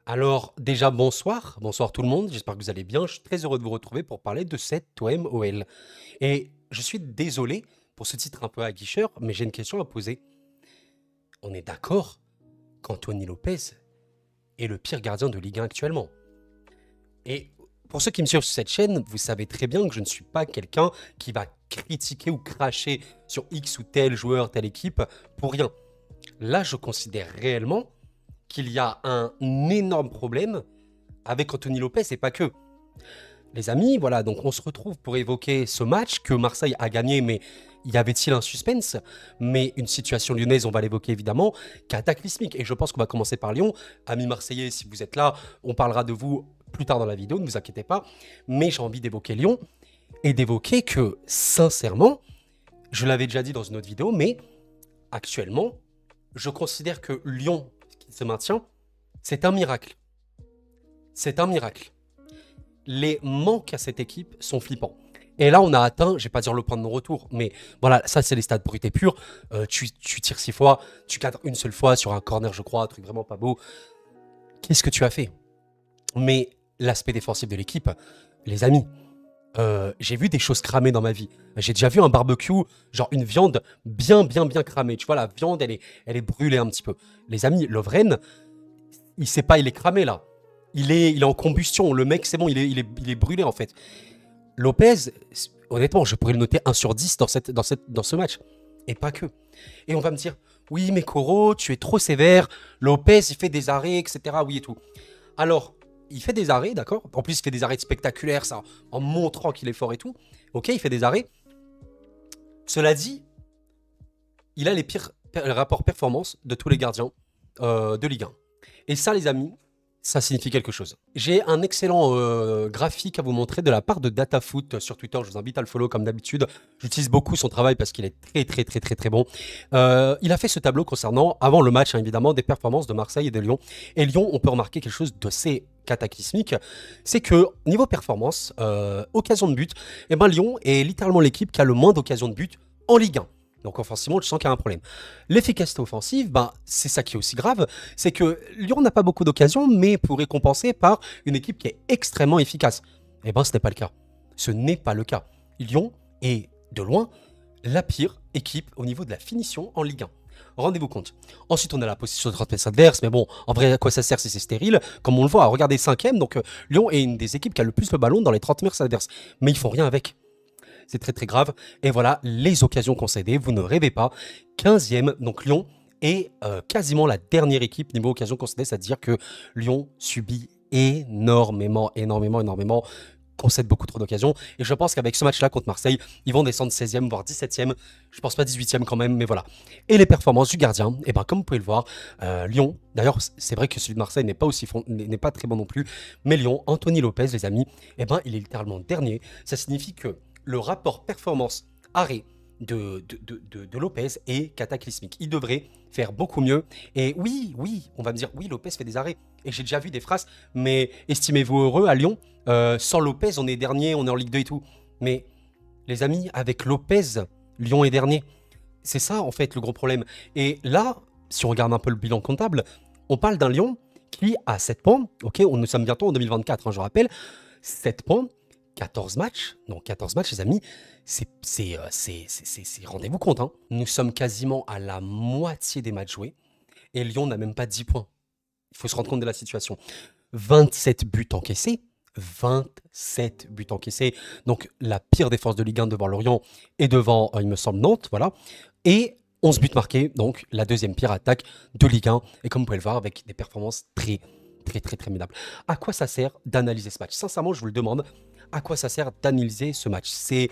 Alors déjà bonsoir, bonsoir tout le monde, j'espère que vous allez bien. Je suis très heureux de vous retrouver pour parler de cette OM-OL. Et je suis désolé pour ce titre un peu aguicheur, mais j'ai une question à poser. On est d'accord qu'Anthony Lopez est le pire gardien de Ligue 1 actuellement. Et pour ceux qui me suivent sur cette chaîne, vous savez très bien que je ne suis pas quelqu'un qui va critiquer ou cracher sur X ou tel joueur, telle équipe pour rien. Là, je considère réellement qu'il y a un énorme problème avec Anthony Lopez et pas que. Les amis, voilà, donc on se retrouve pour évoquer ce match que Marseille a gagné, mais y avait-il un suspense? Mais une situation lyonnaise, on va l'évoquer évidemment, cataclysmique. Et je pense qu'on va commencer par Lyon. Amis marseillais, si vous êtes là, on parlera de vous plus tard dans la vidéo, ne vous inquiétez pas. Mais j'ai envie d'évoquer Lyon et d'évoquer que, sincèrement, je l'avais déjà dit dans une autre vidéo, mais actuellement, je considère que Lyon, qui se maintient, c'est un miracle. C'est un miracle. Les manques à cette équipe sont flippants. Et là, on a atteint, je vais pas dire le point de non-retour, mais voilà, ça c'est les stats bruts et purs. Tu tires 6 fois, tu cadres une seule fois sur un corner, je crois, un truc vraiment pas beau. Qu'est-ce que tu as fait? Mais l'aspect défensif de l'équipe, les amis, j'ai vu des choses cramées dans ma vie. J'ai déjà vu un barbecue, genre une viande bien cramée. Tu vois, la viande, elle est brûlée un petit peu. Les amis, Lovren, il sait pas, il est cramé là. Il est en combustion. Le mec, c'est bon, il est brûlé en fait. Lopez, honnêtement, je pourrais le noter 1 sur 10 dans ce match. Et pas que. Et on va me dire, oui, mais Koro, tu es trop sévère. Lopez, il fait des arrêts, etc. Oui et tout. Alors, il fait des arrêts, d'accord. En plus, il fait des arrêts spectaculaires, ça, en montrant qu'il est fort et tout. Ok, il fait des arrêts. Cela dit, il a les pires rapports performance de tous les gardiens de Ligue 1. Et ça, les amis, ça signifie quelque chose. J'ai un excellent graphique à vous montrer de la part de DataFoot sur Twitter. Je vous invite à le follow comme d'habitude. J'utilise beaucoup son travail parce qu'il est très bon. Il a fait ce tableau concernant, avant le match, hein, évidemment, des performances de Marseille et de Lyon. Et Lyon, on peut remarquer quelque chose d'assez cataclysmique. C'est que, niveau performance, occasion de but, eh ben, Lyon est littéralement l'équipe qui a le moins d'occasions de but en Ligue 1. Donc offensivement, je sens qu'il y a un problème. L'efficacité offensive, ben, c'est ça qui est aussi grave, c'est que Lyon n'a pas beaucoup d'occasions, mais pourrait compenser par une équipe qui est extrêmement efficace. Eh ben, ce n'est pas le cas. Ce n'est pas le cas. Lyon est, de loin, la pire équipe au niveau de la finition en Ligue 1. Rendez-vous compte. Ensuite, on a la position de 30 mètres adverse, mais bon, en vrai, à quoi ça sert si c'est stérile? Comme on le voit, regardez 5ème, donc Lyon est une des équipes qui a le plus le ballon dans les 30 mètres adverses. Mais ils font rien avec. C'est très grave. Et voilà, les occasions concédées, vous ne rêvez pas. 15e, donc Lyon est quasiment la dernière équipe niveau occasion concédée, c'est-à-dire que Lyon subit énormément, concède beaucoup trop d'occasions. Et je pense qu'avec ce match-là contre Marseille, ils vont descendre 16e, voire 17e. Je pense pas 18e quand même, mais voilà. Et les performances du gardien, et ben comme vous pouvez le voir, Lyon, d'ailleurs c'est vrai que celui de Marseille n'est pas très bon non plus, mais Lyon, Anthony Lopez, les amis, et ben il est littéralement dernier. Ça signifie que le rapport performance-arrêt de Lopez est cataclysmique. Il devrait faire beaucoup mieux. Et oui, on va me dire, oui, Lopez fait des arrêts. Et j'ai déjà vu des phrases, mais estimez-vous heureux à Lyon, sans Lopez, on est dernier, on est en Ligue 2 et tout. Mais les amis, avec Lopez, Lyon est dernier. C'est ça, en fait, le gros problème. Et là, si on regarde un peu le bilan comptable, on parle d'un Lyon qui a 7 points. Ok, nous sommes bientôt en 2024, hein, je rappelle. 7 points, 14 matchs. Donc 14 matchs, les amis, c'est rendez-vous compte. Hein. Nous sommes quasiment à la moitié des matchs joués. Et Lyon n'a même pas 10 points. Il faut se rendre compte de la situation. 27 buts encaissés. 27 buts encaissés. Donc la pire défense de Ligue 1 devant Lorient et devant, il me semble, Nantes. Voilà. Et 11 buts marqués. Donc la deuxième pire attaque de Ligue 1. Et comme vous pouvez le voir, avec des performances très minables. À quoi ça sert d'analyser ce match? Sincèrement, je vous le demande. À quoi ça sert d'analyser ce match? C'est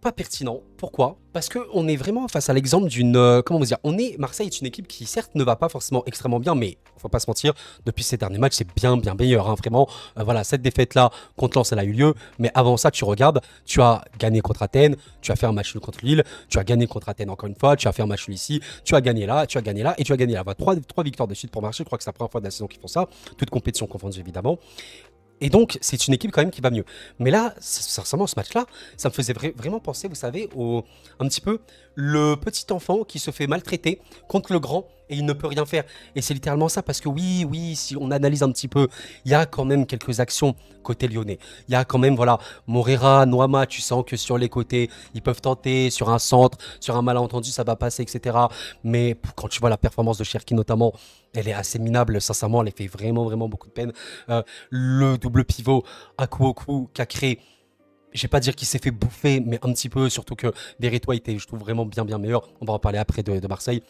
pas pertinent. Pourquoi? Parce qu'on est vraiment face à l'exemple d'une... comment vous dire? Marseille est une équipe qui, certes, ne va pas forcément extrêmement bien, mais faut pas se mentir, depuis ces derniers matchs, c'est bien meilleur. Hein, vraiment, voilà, cette défaite-là contre Lens, elle a eu lieu. Mais avant ça, tu regardes, tu as gagné contre Athènes, tu as fait un match nul contre Lille, tu as gagné contre Athènes encore une fois, tu as fait un match nul ici, tu as gagné là, et tu as gagné là. Voilà, trois victoires de suite pour Marseille. Je crois que c'est la première fois de la saison qu'ils font ça. Toutes compétitions confondues, évidemment. Et donc, c'est une équipe quand même qui va mieux. Mais là, sincèrement, ce match-là, ça me faisait vraiment penser, vous savez, un petit peu le petit enfant qui se fait maltraiter contre le grand et il ne peut rien faire. Et c'est littéralement ça, parce que oui, oui, si on analyse un petit peu, il y a quand même quelques actions côté lyonnais. Il y a quand même, voilà, Morera, Noama, tu sens que sur les côtés, ils peuvent tenter, sur un centre, sur un malentendu, ça va passer, etc. Mais quand tu vois la performance de Cherki notamment, elle est assez minable, sincèrement, elle fait vraiment, vraiment beaucoup de peine. Le double pivot, Akuoku, qui a créé, je vais pas dire qu'il s'est fait bouffer, mais un petit peu, surtout que Beretois était, je trouve, vraiment bien, bien meilleur. On va en parler après de Marseille.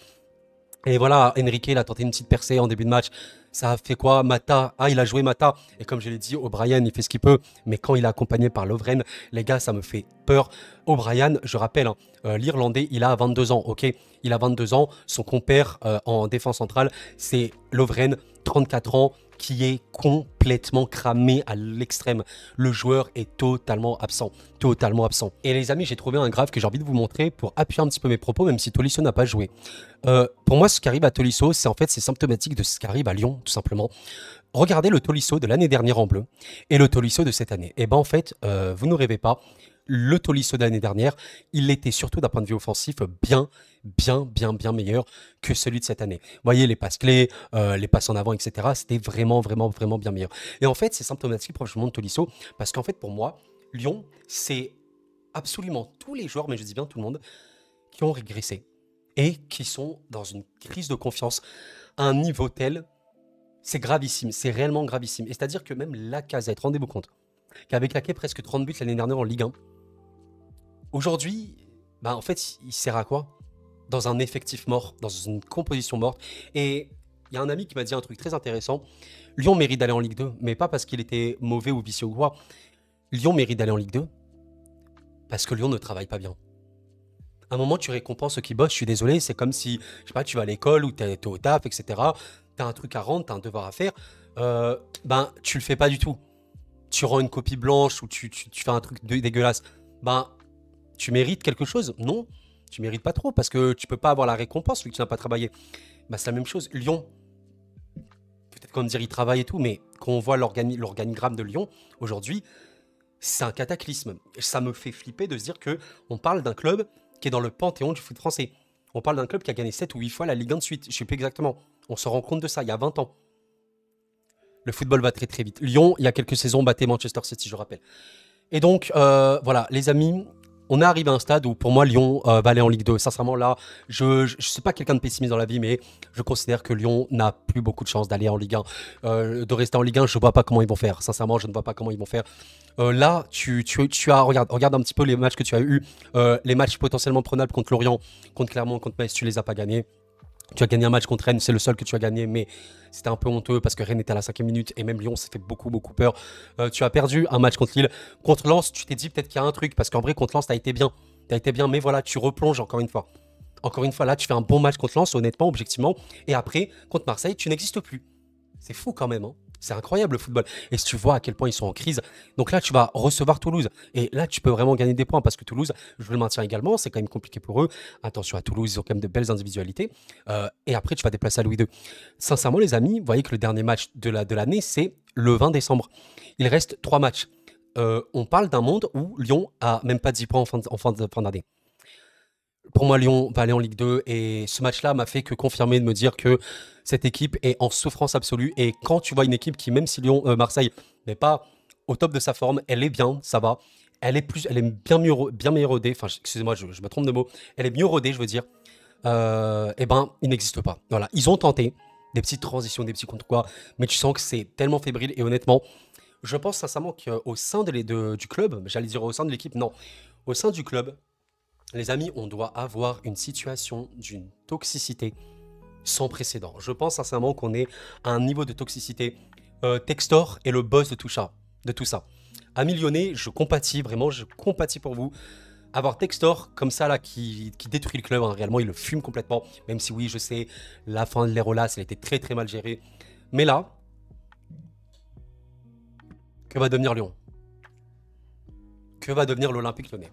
Et voilà, Enrique, il a tenté une petite percée en début de match. Ça a fait quoi? Mata, il a joué Mata. Et comme je l'ai dit, O'Brien, il fait ce qu'il peut. Mais quand il est accompagné par Lovren, les gars, ça me fait peur. O'Brien, je rappelle, hein, l'Irlandais, il a 22 ans, ok? Il a 22 ans. Son compère en défense centrale, c'est Lovren, 34 ans, qui est complètement cramé à l'extrême. Le joueur est totalement absent. Totalement absent. Et les amis, j'ai trouvé un graphe que j'ai envie de vous montrer pour appuyer un petit peu mes propos, même si Tolisso n'a pas joué. Pour moi, ce qui arrive à Tolisso, c'est symptomatique de ce qui arrive à Lyon, tout simplement. Regardez le Tolisso de l'année dernière en bleu et le Tolisso de cette année. Et ben en fait, vous ne rêvez pas. Le Tolisso de l'année dernière, il était surtout d'un point de vue offensif bien meilleur que celui de cette année. Vous voyez, les passes clés, les passes en avant, etc. C'était vraiment bien meilleur. Et en fait, c'est symptomatique prochainement de Tolisso parce qu'en fait, pour moi, Lyon, c'est absolument tous les joueurs, mais je dis bien tout le monde, qui ont régressé et qui sont dans une crise de confiance à un niveau tel, c'est gravissime, c'est réellement gravissime. Et c'est-à-dire que même Lacazette, rendez-vous compte, qui avait claqué presque 30 buts l'année dernière en Ligue 1, aujourd'hui, bah en fait, il sert à quoi? Dans un effectif mort, dans une composition morte. Et il y a un ami qui m'a dit un truc très intéressant. Lyon mérite d'aller en Ligue 2, mais pas parce qu'il était mauvais ou vicieux ou quoi. Lyon mérite d'aller en Ligue 2 parce que Lyon ne travaille pas bien. À un moment, tu récompenses ceux qui bossent. Je suis désolé, c'est comme si, je sais pas, tu vas à l'école ou t'es au taf, etc. T'as un truc à rendre, t'as un devoir à faire. Ben, tu le fais pas du tout. Tu rends une copie blanche ou tu fais un truc dégueulasse. Ben, tu mérites quelque chose? Non, tu mérites pas trop parce que tu peux pas avoir la récompense vu que tu n'as pas travaillé. Ben, c'est la même chose. Lyon, peut-être qu'on me dire il travaille et tout, mais quand on voit l'organigramme de Lyon aujourd'hui, c'est un cataclysme. Ça me fait flipper de se dire que on parle d'un club qui est dans le panthéon du foot français. On parle d'un club qui a gagné 7 ou 8 fois la Ligue 1 de suite. Je ne sais plus exactement. On se rend compte de ça il y a 20 ans. Le football va très très vite. Lyon, il y a quelques saisons, battait Manchester City, je rappelle. Et donc, voilà, les amis, on est arrivé à un stade où pour moi, Lyon va aller en Ligue 2. Sincèrement, là, je ne suis pas quelqu'un de pessimiste dans la vie, mais je considère que Lyon n'a plus beaucoup de chances d'aller en Ligue 1. De rester en Ligue 1, je ne vois pas comment ils vont faire. Sincèrement, je ne vois pas comment ils vont faire. Là, tu as, regarde un petit peu les matchs que tu as eus, les matchs potentiellement prenables contre Lorient, contre Clermont, contre Metz, tu les as pas gagnés. Tu as gagné un match contre Rennes, c'est le seul que tu as gagné, mais c'était un peu honteux parce que Rennes était à la 5e minute et même Lyon s'est fait beaucoup peur. Tu as perdu un match contre Lille. Contre Lens, tu t'es dit peut-être qu'il y a un truc parce qu'en vrai, contre Lens, tu as été bien. Tu as été bien, mais voilà, tu replonges encore une fois. Encore une fois, là, tu fais un bon match contre Lens, honnêtement, objectivement. Et après, contre Marseille, tu n'existes plus. C'est fou quand même, hein. C'est incroyable le football. Et si tu vois à quel point ils sont en crise, donc là tu vas recevoir Toulouse. Et là tu peux vraiment gagner des points parce que Toulouse, je le maintiens également, c'est quand même compliqué pour eux. Attention à Toulouse, ils ont quand même de belles individualités. Et après tu vas déplacer à Louis II. Sincèrement les amis, vous voyez que le dernier match de l'année c'est le 20 décembre. Il reste 3 matchs. On parle d'un monde où Lyon a même pas 10 points en fin d'année. Pour moi, Lyon va aller en Ligue 2 et ce match-là m'a fait que confirmer de me dire que cette équipe est en souffrance absolue. Et quand tu vois une équipe qui, même si Marseille n'est pas au top de sa forme, elle est bien, ça va. Elle est bien mieux rodée. Enfin, excusez-moi, je me trompe de mots. Elle est mieux rodée, je veux dire. Eh ben, il n'existe pas. Voilà, ils ont tenté des petites transitions, des petits contre quoi, mais tu sens que c'est tellement fébrile. Et honnêtement, je pense sincèrement qu'au sein du club, j'allais dire au sein de l'équipe, non, au sein du club. Les amis, on doit avoir une situation d'une toxicité sans précédent. Je pense sincèrement qu'on est à un niveau de toxicité. Textor est le boss de tout ça. Amis lyonnais, je compatis, vraiment, je compatis pour vous. Avoir Textor comme ça, là, qui détruit le club, hein, réellement, il le fume complètement. Même si, oui, je sais, la fin de l'ère Olas, elle était très très mal gérée. Mais là, que va devenir Lyon? Que va devenir l'Olympique lyonnais?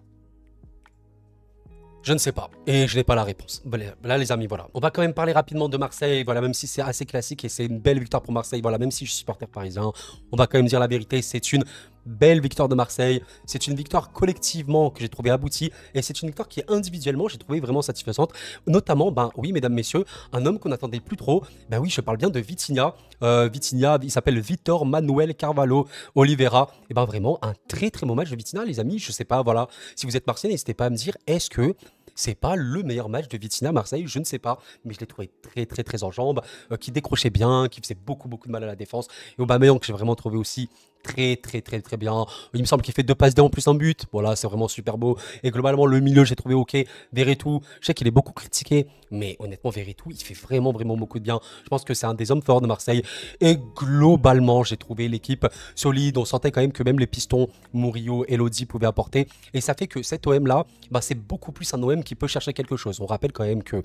Je ne sais pas, et je n'ai pas la réponse. Là, les amis, voilà. On va quand même parler rapidement de Marseille, voilà, même si c'est assez classique et c'est une belle victoire pour Marseille, voilà, même si je suis supporter parisien, on va quand même dire la vérité, c'est une belle victoire de Marseille. C'est une victoire collectivement que j'ai trouvé aboutie et c'est une victoire qui individuellement j'ai trouvé vraiment satisfaisante. Notamment, ben oui, mesdames, messieurs, un homme qu'on n'attendait plus trop. Ben oui, je parle bien de Vitinha. Vitinha, il s'appelle Vitor Manuel Carvalho Oliveira. Et ben vraiment un très très bon match de Vitinha, les amis. Je sais pas, voilà. Si vous êtes Marseillais, n'hésitez pas à me dire, est-ce que c'est pas le meilleur match de Vitinha à Marseille? Je ne sais pas, mais je l'ai trouvé très très très en jambes, qui décrochait bien, qui faisait beaucoup beaucoup de mal à la défense. Et Aubameyang que j'ai vraiment trouvé aussi très très très très bien. Il me semble qu'il fait 2 passes D en plus un but. Voilà, c'est vraiment super beau. Et globalement le milieu j'ai trouvé ok. Verretou, je sais qu'il est beaucoup critiqué, mais honnêtement Verretou il fait vraiment vraiment beaucoup de bien. Je pense que c'est un des hommes forts de Marseille. Et globalement j'ai trouvé l'équipe solide. On sentait quand même que même les pistons Murillo et Lodi pouvaient apporter. Et ça fait que cet OM là, bah, c'est beaucoup plus un OM qui peut chercher quelque chose. On rappelle quand même que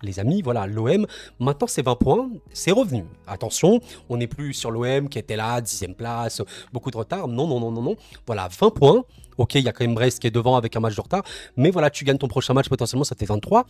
les amis, voilà, l'OM, maintenant c'est 20 points, c'est revenu. Attention, on n'est plus sur l'OM qui était là, 10e place, beaucoup de retard. Non, non, non, non, non. Voilà, 20 points. Ok, il y a quand même Brest qui est devant avec un match de retard. Mais voilà, tu gagnes ton prochain match, potentiellement, ça fait 23.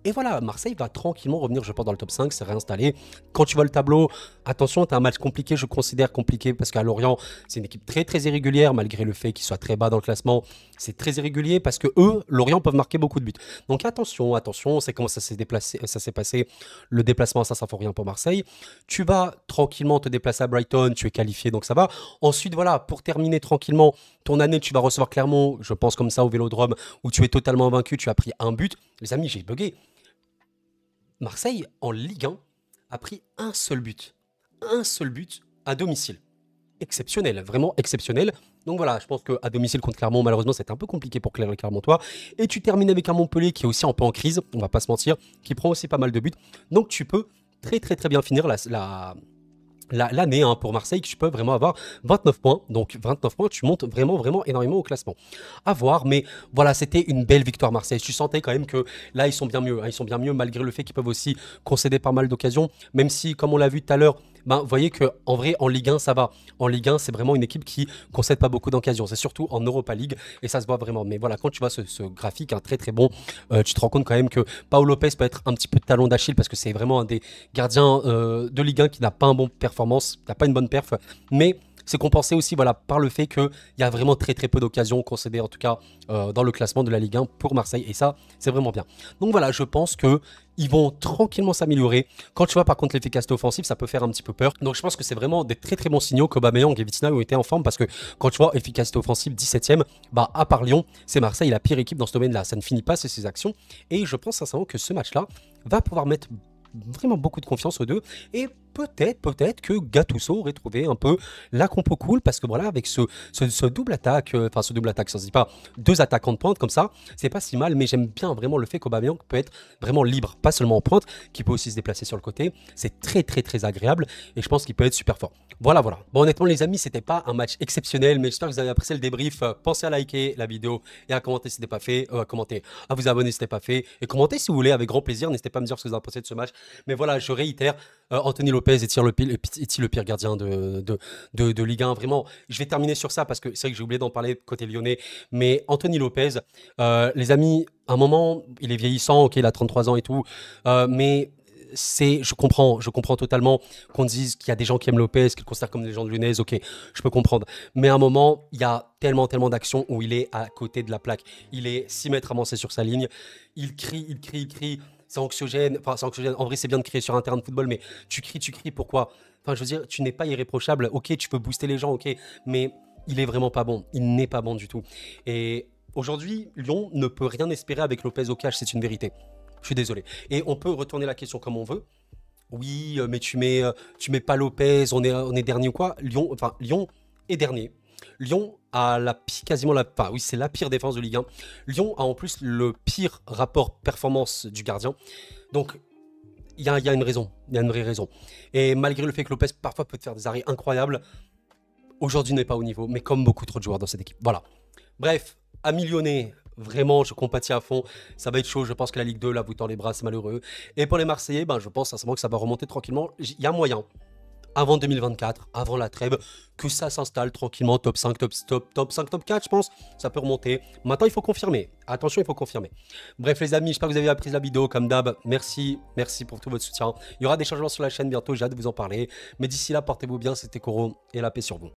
Et voilà, Marseille va tranquillement revenir, je pense, dans le top 5, c'est réinstallé. Quand tu vois le tableau, attention, tu as un match compliqué, je considère compliqué, parce qu'à Lorient, c'est une équipe très très irrégulière, malgré le fait qu'ils soient très bas dans le classement. C'est très irrégulier parce que eux, Lorient, peuvent marquer beaucoup de buts. Donc attention, attention, c'est comment ça s'est déplacé, ça s'est passé, le déplacement ça fait rien pour Marseille. Tu vas tranquillement te déplacer à Brighton, tu es qualifié, donc ça va. Ensuite, voilà, pour terminer tranquillement ton année, tu vas recevoir Clermont, je pense comme ça au Vélodrome, où tu es totalement vaincu, tu as pris un but. Les amis, j'ai bugué. Marseille, en Ligue 1, a pris un seul but à domicile. Exceptionnel, vraiment exceptionnel. Donc voilà, je pense qu'à domicile contre Clermont, malheureusement, c'était un peu compliqué pour Claire et Clermontois. Et tu termines avec un Montpellier qui est aussi un peu en crise, on va pas se mentir, qui prend aussi pas mal de buts. Donc tu peux très très très bien finir l'année hein, pour Marseille, que tu peux vraiment avoir 29 points. Donc 29 points, tu montes vraiment, vraiment énormément au classement. À voir, mais voilà, c'était une belle victoire Marseille. Tu sentais quand même que là, ils sont bien mieux. Hein, ils sont bien mieux, malgré le fait qu'ils peuvent aussi concéder pas mal d'occasions. Même si, comme on l'a vu tout à l'heure, ben, vous voyez qu'en vrai, en Ligue 1, ça va. En Ligue 1, c'est vraiment une équipe qui concède pas beaucoup d'occasions. C'est surtout en Europa League et ça se voit vraiment. Mais voilà, quand tu vois ce graphique hein, très très bon, tu te rends compte quand même que Paolo Lopez peut être un petit peu de talon d'Achille parce que c'est vraiment un des gardiens de Ligue 1 qui n'a pas une bonne performance, qui n'a pas une bonne perf. Mais c'est compensé aussi voilà, par le fait qu'il y a vraiment très très peu d'occasions concédées en tout cas dans le classement de la Ligue 1 pour Marseille et ça c'est vraiment bien. Donc voilà, je pense que ils vont tranquillement s'améliorer. Quand tu vois par contre l'efficacité offensive, ça peut faire un petit peu peur. Donc je pense que c'est vraiment des très très bons signaux qu'Aubameyang et Vitinha ont été en forme parce que quand tu vois efficacité offensive 17ème, bah à part Lyon, c'est Marseille la pire équipe dans ce domaine-là. Ça ne finit pas c'est ses actions et je pense sincèrement que ce match-là va pouvoir mettre vraiment beaucoup de confiance aux deux et peut-être que Gattuso aurait trouvé un peu la compo cool parce que voilà avec ce double attaque enfin ce double attaque ça se dit pas deux attaquants de pointe comme ça c'est pas si mal mais j'aime bien vraiment le fait qu'Aubameyang peut être vraiment libre pas seulement en pointe qui peut aussi se déplacer sur le côté c'est très très très agréable et je pense qu'il peut être super fort voilà bon honnêtement les amis c'était pas un match exceptionnel mais j'espère que vous avez apprécié le débrief pensez à liker la vidéo et à commenter si ce n'est pas fait à commenter à vous abonner si ce n'est pas fait et commenter si vous voulez avec grand plaisir n'hésitez pas à me dire ce que vous en pensez de ce match mais voilà je réitère Anthony Lopez est-il le pire gardien de Ligue 1 vraiment je vais terminer sur ça parce que c'est vrai que j'ai oublié d'en parler côté lyonnais mais Anthony Lopez les amis à un moment il est vieillissant ok il a 33 ans et tout mais je comprends totalement qu'on dise qu'il y a des gens qui aiment Lopez, qu'ils le considèrent comme des gens de lyonnaise, ok, je peux comprendre. Mais à un moment, il y a tellement d'actions où il est à côté de la plaque. Il est 6 mètres avancé sur sa ligne, il crie. C'est anxiogène, enfin c'est anxiogène, en vrai c'est bien de crier sur un terrain de football, mais tu cries, pourquoi? Enfin je veux dire, tu n'es pas irréprochable, ok, tu peux booster les gens, ok, mais il est vraiment pas bon, il n'est pas bon du tout. Et aujourd'hui, Lyon ne peut rien espérer avec Lopez au cash, c'est une vérité. Je suis désolé. Et on peut retourner la question comme on veut. Oui, mais tu mets pas Lopez, on est dernier ou quoi? Lyon est dernier. Lyon a enfin oui, c'est la pire défense de Ligue 1. Lyon a en plus le pire rapport performance du gardien. Donc, il y a une raison, il y a une vraie raison. Et malgré le fait que Lopez parfois peut te faire des arrêts incroyables, aujourd'hui n'est pas au niveau, mais comme beaucoup trop de joueurs dans cette équipe. Voilà. Bref, amis lyonnais, vraiment, je compatis à fond. Ça va être chaud. Je pense que la Ligue 2, là, vous tend les bras, c'est malheureux. Et pour les Marseillais, ben, je pense sincèrement que ça va remonter tranquillement. Il y a moyen, avant 2024, avant la trêve, que ça s'installe tranquillement, top 5, top 5, top 4, je pense. Ça peut remonter. Maintenant, il faut confirmer. Attention, il faut confirmer. Bref, les amis, j'espère que vous avez apprécié la vidéo. Comme d'hab, merci pour tout votre soutien. Il y aura des changements sur la chaîne bientôt. J'ai hâte de vous en parler. Mais d'ici là, portez-vous bien. C'était Koro et la paix sur vous.